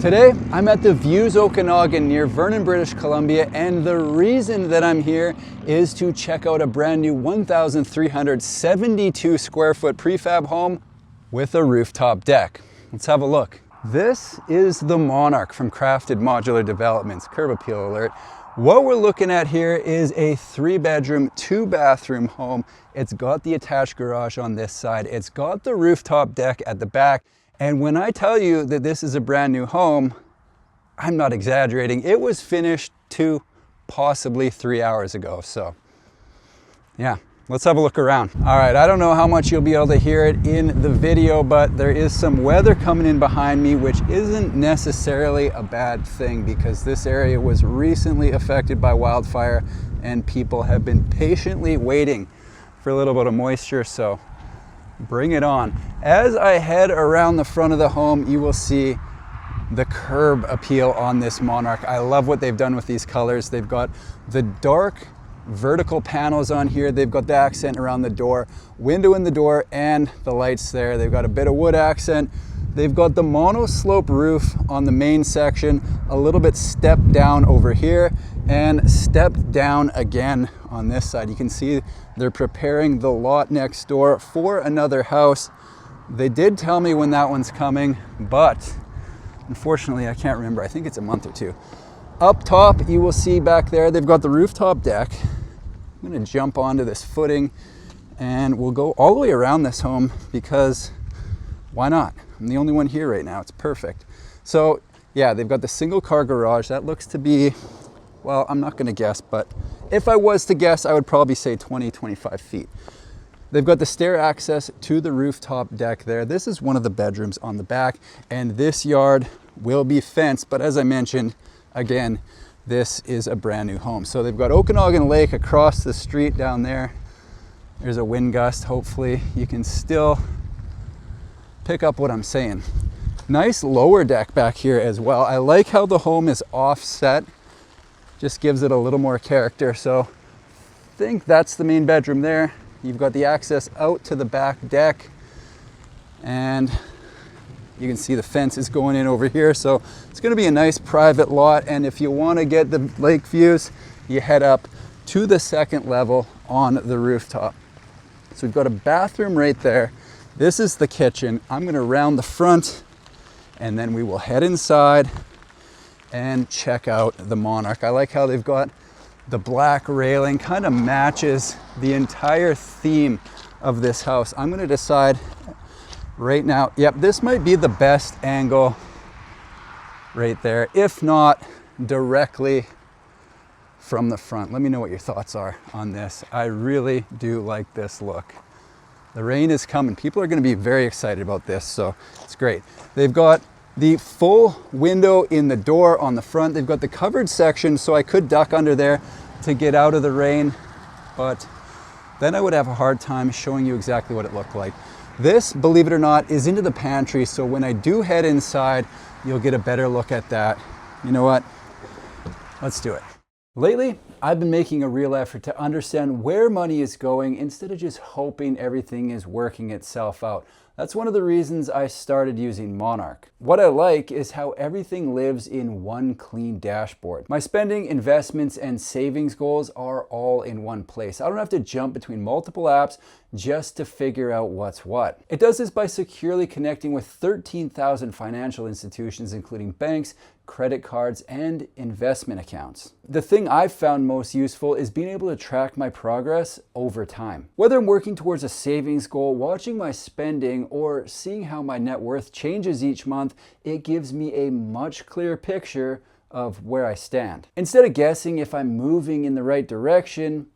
Today, I'm at the Views Okanagan near Vernon, British Columbia, and the reason that I'm here is to check out a brand new 1,372 square foot prefab home with a rooftop deck. Let's have a look. This is the Monarch from Crafted Modular Developments, curb appeal alert. What we're looking at here is a 3-bedroom, 2-bathroom home. It's got the attached garage on this side. It's got the rooftop deck at the back. And when I tell you that this is a brand new home, I'm not exaggerating. It was finished 2, possibly 3 hours ago. So yeah, let's have a look around. All right, I don't know how much you'll be able to hear it in the video, but there is some weather coming in behind me, which isn't necessarily a bad thing because this area was recently affected by wildfire and people have been patiently waiting for a little bit of moisture. So bring it on. As I head around the front of the home, you will see the curb appeal on this Monarch. I love what they've done with these colors. They've got the dark vertical panels on here. They've got the accent around the door, window in the door, and the lights there. They've got a bit of wood accent. They've got the mono slope roof on the main section, a little bit stepped down over here, and stepped down again on this side. You can see they're preparing the lot next door for another house. They did tell me when that one's coming, but unfortunately I can't remember. I think it's a month or 2. Up top, you will see back there, they've got the rooftop deck. I'm gonna jump onto this footing and we'll go all the way around this home because why not? I'm the only one here right now, it's perfect. So yeah, they've got the single car garage. That looks to be, well, I'm not gonna guess, but if I was to guess, I would probably say 20, 25 feet. They've got the stair access to the rooftop deck there. This is one of the bedrooms on the back, and this yard will be fenced, but as I mentioned, again, this is a brand new home. So they've got Okanagan Lake across the street down there. There's a wind gust. Hopefully you can still pick up what I'm saying. Nice lower deck back here as well. I like how the home is offset. Just gives it a little more character. So I think that's the main bedroom there. You've got the access out to the back deck, and you can see the fence is going in over here. So it's going to be a nice private lot. And if you want to get the lake views, you head up to the 2nd level on the rooftop. So we've got a bathroom right there. This is the kitchen. I'm going to round the front and then we will head inside and check out the Monarch. I like how they've got the black railing, kind of matches the entire theme of this house. I'm going to decide right now, yep, this might be the best angle right there, if not directly from the front. Let me know what your thoughts are on this. I really do like this look. The rain is coming. People are going to be very excited about this, so it's great. They've got the full window in the door on the front. They've got the covered section, so I could duck under there to get out of the rain, but then I would have a hard time showing you exactly what it looked like. This, believe it or not, is into the pantry, so when I do head inside, you'll get a better look at that. You know what? Let's do it. Lately, I've been making a real effort to understand where money is going instead of just hoping everything is working itself out. That's one of the reasons I started using Monarch. What I like is how everything lives in one clean dashboard. My spending, investments, and savings goals are all in one place. I don't have to jump between multiple apps just to figure out what's what. It does this by securely connecting with 13,000 financial institutions, including banks, credit cards, and investment accounts. The thing I've found most useful is being able to track my progress over time. Whether I'm working towards a savings goal, watching my spending, or seeing how my net worth changes each month, it gives me a much clearer picture of where I stand. Instead of guessing if I'm moving in the right direction,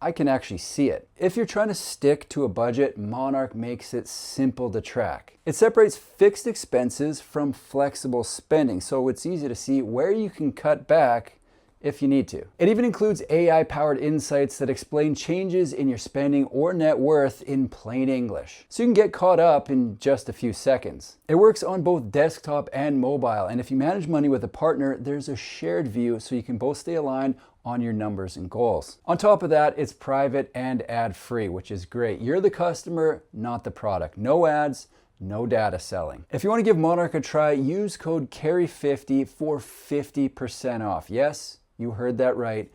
I can actually see it. If you're trying to stick to a budget, Monarch makes it simple to track. It separates fixed expenses from flexible spending, so it's easy to see where you can cut back if you need to. It even includes AI-powered insights that explain changes in your spending or net worth in plain English, so you can get caught up in just a few seconds. It works on both desktop and mobile, and if you manage money with a partner, there's a shared view so you can both stay aligned on your numbers and goals. On top of that, it's private and ad-free, which is great. You're the customer, not the product. No ads, no data selling. If you want to give Monarch a try, use code CARRY50 for 50% off. Yes, you heard that right,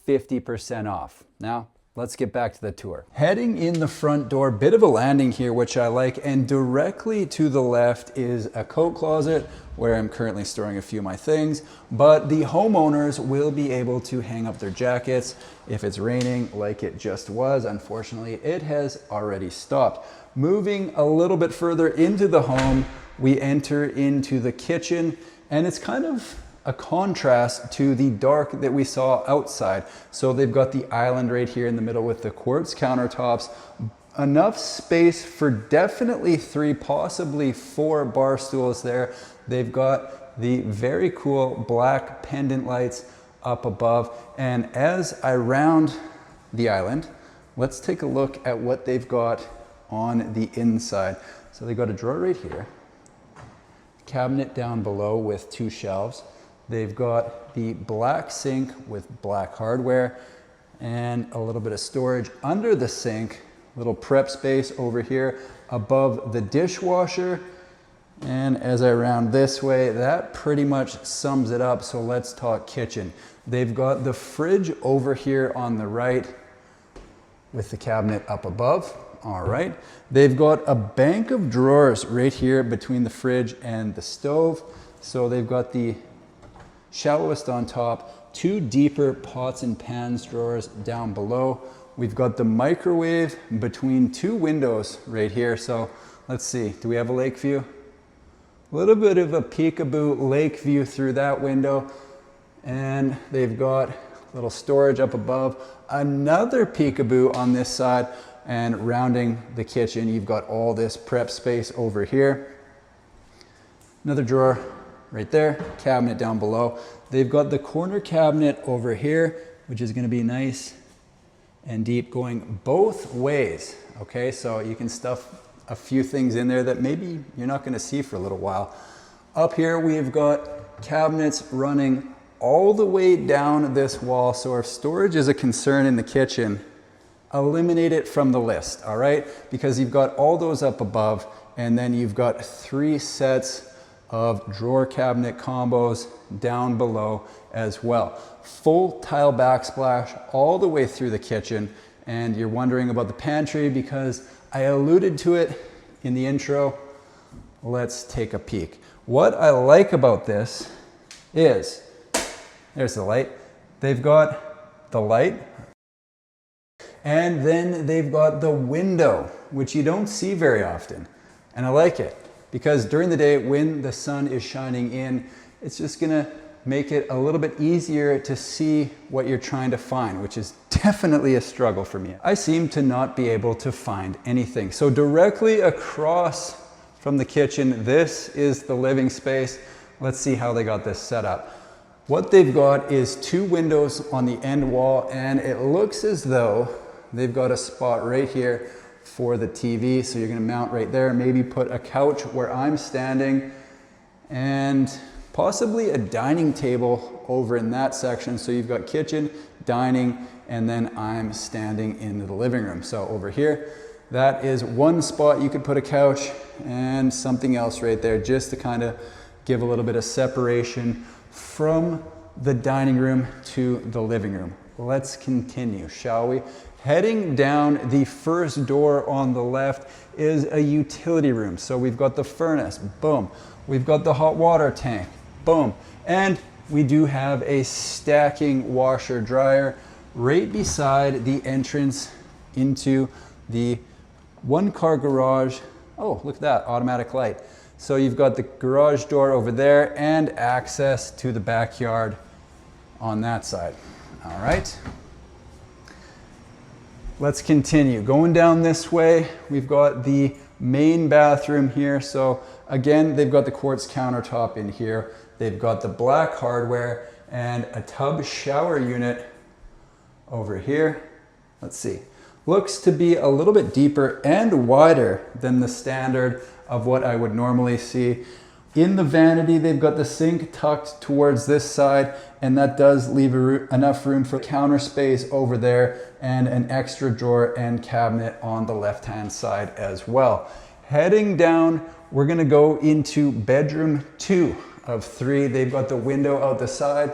50% off. Now, let's get back to the tour. Heading in the front door, bit of a landing here, which I like, and directly to the left is a coat closet where I'm currently storing a few of my things, but the homeowners will be able to hang up their jackets if it's raining like it just was. Unfortunately, it has already stopped. Moving a little bit further into the home, we enter into the kitchen, and it's kind of a contrast to the dark that we saw outside. So they've got the island right here in the middle with the quartz countertops, enough space for definitely 3, possibly 4 bar stools there. They've got the very cool black pendant lights up above. And as I round the island, let's take a look at what they've got on the inside. So they've got a drawer right here, cabinet down below with 2 shelves. They've got the black sink with black hardware and a little bit of storage under the sink, little prep space over here above the dishwasher. And as I round this way, that pretty much sums it up. So let's talk kitchen. They've got the fridge over here on the right with the cabinet up above. All right. They've got a bank of drawers right here between the fridge and the stove. So they've got the shallowest on top, 2 deeper pots and pans drawers down below. We've got the microwave between 2 windows right here. So let's see, do we have a lake view? A little bit of a peekaboo lake view through that window. And they've got a little storage up above, another peekaboo on this side, and rounding the kitchen, you've got all this prep space over here. Another drawer right there, cabinet down below. They've got the corner cabinet over here, which is going to be nice and deep, going both ways. Okay, so you can stuff a few things in there that maybe you're not going to see for a little while. Up here, we've got cabinets running all the way down this wall. So if storage is a concern in the kitchen, eliminate it from the list, all right? Because you've got all those up above, and then you've got 3 sets of drawer cabinet combos down below as well. Full tile backsplash all the way through the kitchen. And you're wondering about the pantry because I alluded to it in the intro. Let's take a peek. What I like about this is, there's the light. They've got the light, and then they've got the window, which you don't see very often. And I like it because during the day when the sun is shining in, it's just gonna make it a little bit easier to see what you're trying to find, which is definitely a struggle for me. I seem to not be able to find anything. So directly across from the kitchen, this is the living space. Let's see how they got this set up. What they've got is 2 windows on the end wall, and it looks as though they've got a spot right here for the TV. So you're gonna mount right there, maybe put a couch where I'm standing, and possibly a dining table over in that section. So you've got kitchen, dining, and then I'm standing in the living room. So over here, that is one spot you could put a couch and something else right there, just to kind of give a little bit of separation from the dining room to the living room. Let's continue, shall we? Heading down the first door on the left is a utility room. So we've got the furnace, boom. We've got the hot water tank, boom. And we do have a stacking washer dryer right beside the entrance into the 1-car garage. Oh, look at that, automatic light. So you've got the garage door over there and access to the backyard on that side. All right. Let's continue. Going down this way, we've got the main bathroom here. So again, they've got the quartz countertop in here. They've got the black hardware and a tub shower unit over here. Let's see. Looks to be a little bit deeper and wider than the standard of what I would normally see. In the vanity, they've got the sink tucked towards this side, and that does leave enough room for counter space over there and an extra drawer and cabinet on the left-hand side as well. Heading down, we're gonna go into bedroom 2 of 3. They've got the window out the side.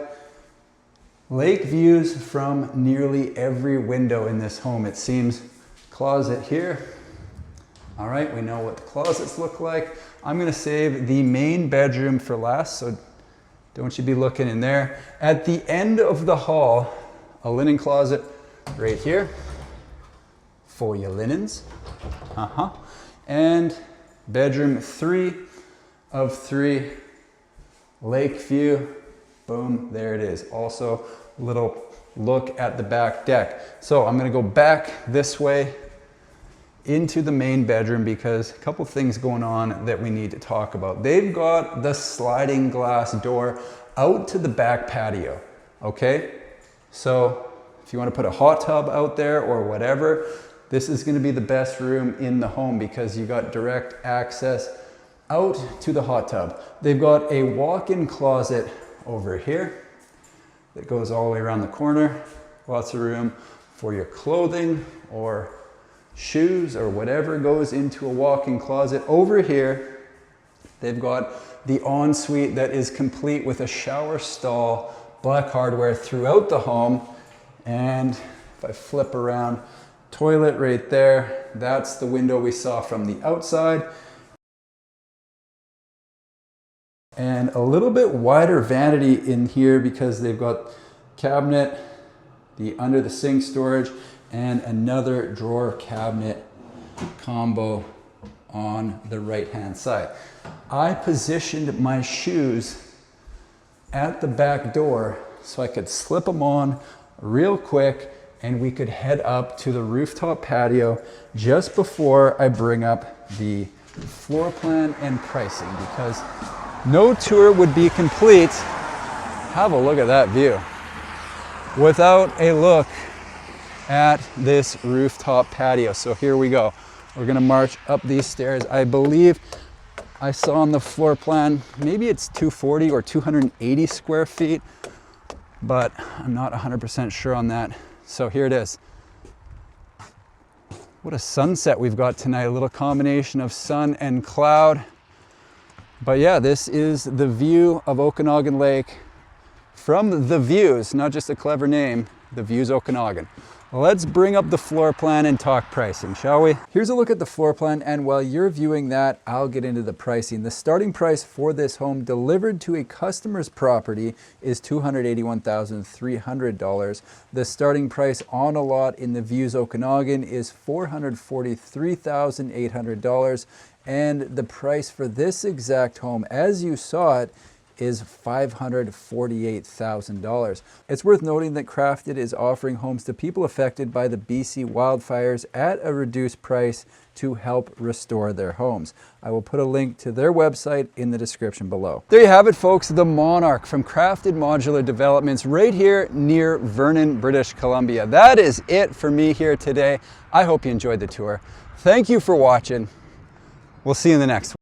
Lake views from nearly every window in this home, it seems. Closet here. All right, we know what the closets look like. I'm gonna save the main bedroom for last, so don't you be looking in there. At the end of the hall, a linen closet right here for your linens. And bedroom 3 of 3, lake view. Boom, there it is. Also, a little look at the back deck. So I'm gonna go back this way into the main bedroom because a couple things going on that we need to talk about. They've got the sliding glass door out to the back patio, okay? So if you want to put a hot tub out there or whatever, this is going to be the best room in the home because you got direct access out to the hot tub. They've got a walk-in closet over here that goes all the way around the corner. Lots of room for your clothing or shoes or whatever goes into a walk-in closet. Over here, they've got the ensuite that is complete with a shower stall, black hardware throughout the home. And if I flip around, toilet right there, that's the window we saw from the outside. And a little bit wider vanity in here because they've got cabinet, the under the sink storage, and another drawer cabinet combo on the right hand side. I positioned my shoes at the back door so I could slip them on real quick and we could head up to the rooftop patio just before I bring up the floor plan and pricing, because no tour would be complete, have a look at that view, without a look at this rooftop patio. So here we go. We're gonna march up these stairs. I believe I saw on the floor plan, maybe it's 240 or 280 square feet, but I'm not 100% sure on that. So here it is. What a sunset we've got tonight, a little combination of sun and cloud. But yeah, this is the view of Okanagan Lake from the Views, not just a clever name, the Views Okanagan. Let's bring up the floor plan and talk pricing, shall we? Here's a look at the floor plan, and while you're viewing that, I'll get into the pricing. The starting price for this home delivered to a customer's property is $281,300. The starting price on a lot in the Views Okanagan is $443,800. And the price for this exact home, as you saw it, is $548,000. It's worth noting that Crafted is offering homes to people affected by the BC wildfires at a reduced price to help restore their homes. I will put a link to their website in the description below. There you have it, folks, the Monarch from Crafted Modular Developments right here near Vernon, British Columbia. That is it for me here today. I hope you enjoyed the tour. Thank you for watching. We'll see you in the next one.